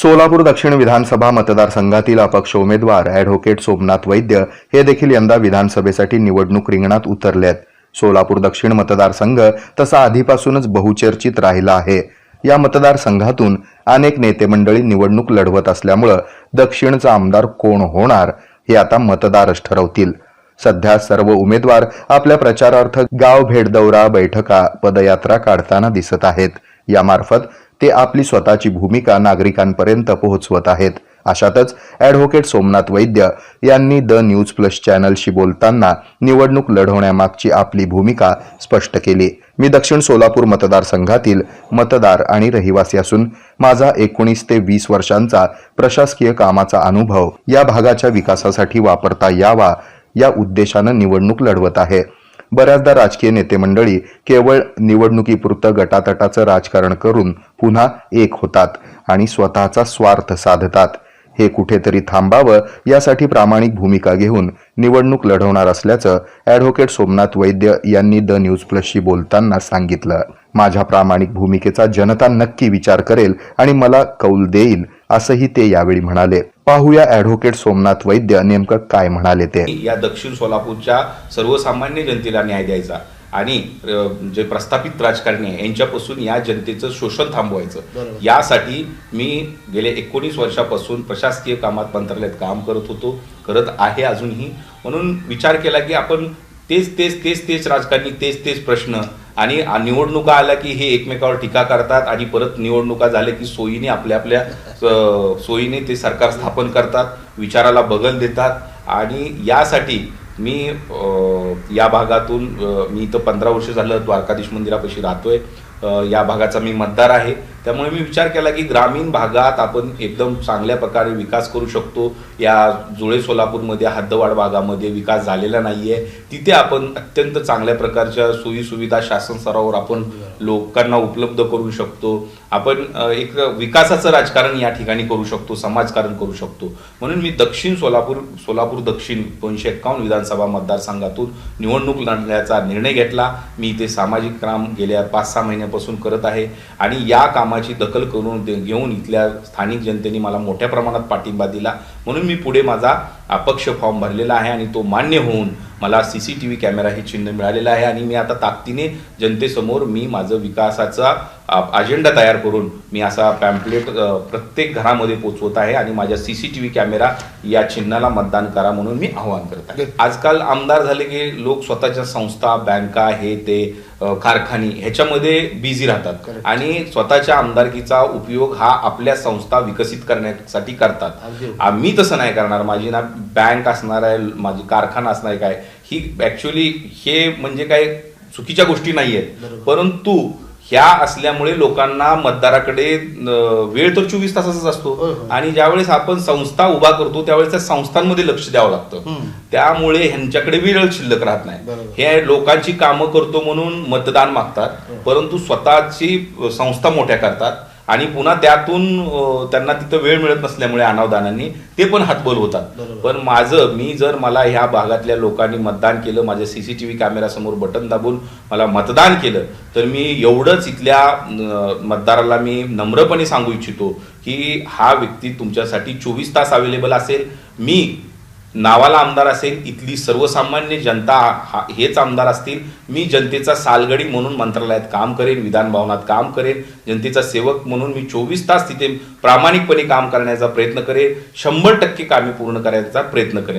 सोलापूर दक्षिण विधानसभा मतदारसंघातील अपक्ष उमेदवार ॲडव्होकेट सोमनाथ वैद्य हे देखील यंदा विधानसभेसाठी निवडणूक रिंगणात उतरलेत। सोलापूर दक्षिण मतदारसंघ तसा आधीपासूनच बहुचर्चित राहिला आहे। या मतदारसंघातून अनेक नेते मंडळी निवडणूक लढवत असल्यामुळे दक्षिणचा आमदार कोण होणार हे आता मतदारच ठरवतील। सध्या सर्व उमेदवार आपल्या प्रचारार्थ गाव भेट दौरा, बैठका, पदयात्रा काढताना दिसत आहेत। यामार्फत ते आपली स्वतःची भूमिका नागरिकांपर्यंत पोहोचवत आहेत। अशातच ॲडव्होकेट सोमनाथ वैद्य यांनी द न्यूज प्लस चॅनलशी बोलताना निवडणूक लढवण्यामागची आपली भूमिका स्पष्ट केली। मी दक्षिण सोलापूर मतदारसंघातील मतदार आणि रहिवासी असून माझा 19 ते 20 वर्षांचा प्रशासकीय कामाचा अनुभव या भागाच्या विकासासाठी वापरता यावा या उद्देशाने निवडणूक लढवत आहे। बऱ्याचदा राजकीय नेते मंडळी केवळ निवडणुकीपुरतं गटातटाचं राजकारण करून पुन्हा एक होतात आणि स्वतःचा स्वार्थ साधतात। हे कुठेतरी थांबावं यासाठी प्रामाणिक भूमिका घेऊन निवडणूक लढवणार असल्याचं ॲडव्होकेट सोमनाथ वैद्य यांनी द न्यूज प्लसशी बोलताना सांगितलं। माझ्या प्रामाणिक भूमिकेचा जनता नक्की विचार करेल आणि मला कौल देईल असंही ते यावेळी म्हणाले। पाहूया ॲडव्होकेट सोमनाथ वैद्य नेमकं काय म्हणाले ते। या दक्षिण सोलापूरच्या सर्वसामान्य जनतेला न्याय द्यायचा आणि जे प्रस्थापित राजकारणी आहे यांच्यापासून या जनतेचं शोषण थांबवायचं, यासाठी मी गेले 19 वर्षापासून प्रशासकीय कामात मंत्रालयात काम करत आहे अजूनही। म्हणून विचार केला की आपण तेच राजकारणी तेच प्रश्न आणि निवडणुका आल्या की हे एकमेकावर टीका करतात आणि परत निवडणुका झाल्या की सोयीने आपल्या सोयीने ते सरकार स्थापन करतात, विचाराला बगल देतात। आणि यासाठी मी या भागातून मी इथं 15 वर्ष झालं द्वारकाधीश मंदिरापाशी राहतोय। या भागाचा मी मतदार आहे, त्यामुळे मी विचार केला की ग्रामीण भागात आपण एकदम चांगल्या प्रकारे विकास करू शकतो। या जुळे सोलापूरमध्ये हद्दवाड भागामध्ये विकास झालेला नाहीये, तिथे आपण अत्यंत चांगल्या प्रकारच्या सोयी सुविधा शासन स्तरावर आपण लोकांना उपलब्ध करू शकतो। आपण एक विकासाचं राजकारण या ठिकाणी करू शकतो, समाजकारण करू शकतो। म्हणून मी दक्षिण सोलापूर दक्षिण 251 विधानसभा मतदारसंघातून निवडणूक लढण्याचा निर्णय घेतला। मी इथे सामाजिक काम गेल्या 5-6 महिन्यापासून करत आहे आणि या कामाची दखल करून घेऊन इथल्या स्थानिक जनतेने मला मोठ्या प्रमाणात पाठिंबा दिला। म्हणून मी पुढे माझा अपक्ष फॉर्म भरलेला आहे आणि तो मान्य होऊन मला CCTV कॅमेरा हे चिन्ह मिळालेलं आहे आणि मी आता ताकदीने जनतेसमोर मी माझं विकासाचा अजेंडा तयार करून मी असा पॅम्पलेट प्रत्येक घरामध्ये पोचवत आहे आणि माझ्या CCTV कॅमेरा या चिन्हाला मतदान करा म्हणून मी आवाहन करत आहे। आजकाल आमदार झाले की लोक स्वतःच्या संस्था, बँका, हे ते कारखाने ह्याच्यामध्ये बिझी राहतात आणि स्वतःच्या आमदारकीचा उपयोग हा आपल्या संस्था विकसित करण्यासाठी करतात। आम्ही तसं नाही करणार। माझी ना बँक असणार आहे, माझी कारखाना असणार आहे, काय ही ऍक्च्युअली हे म्हणजे काय चुकीच्या गोष्टी नाही आहेत, परंतु ह्या असल्यामुळे लोकांना मतदाराकडे वेळ तर 24 तासाचाच असतो आणि ज्यावेळेस आपण संस्था उभा करतो त्यावेळेस त्या संस्थांमध्ये लक्ष द्यावं लागतं, त्यामुळे ह्यांच्याकडे वेळ शिल्लक राहत नाही। हे लोकांची कामं करतो म्हणून मतदान मागतात, परंतु स्वतःची संस्था मोठ्या करतात आणि पुन्हा त्यातून त्यांना तिथं वेळ मिळत नसल्यामुळे अनावधानांनी ते पण हातबल होतात। पण मी जर मला ह्या भागातल्या लोकांनी मतदान केलं, माझ्या CCTV कॅमेरा समोर बटन दाबून मला मतदान केलं, तर मी एवढंच इथल्या मतदाराला मी नम्रपणे सांगू इच्छितो की हा व्यक्ती तुमच्यासाठी 24 तास अवेलेबल असेल। मी नावाला आमदार असेल, इथली सर्वसामान्य जनता हेच आमदार असतील। मी जनतेचा सालगडी म्हणून मंत्रालयात काम करेन, विधान भवनात काम करेन, जनतेचा सेवक म्हणून मी 24 तास तिथे प्रामाणिकपणे काम करण्याचा प्रयत्न करेन, 100% कामे पूर्ण करायचा प्रयत्न करेन।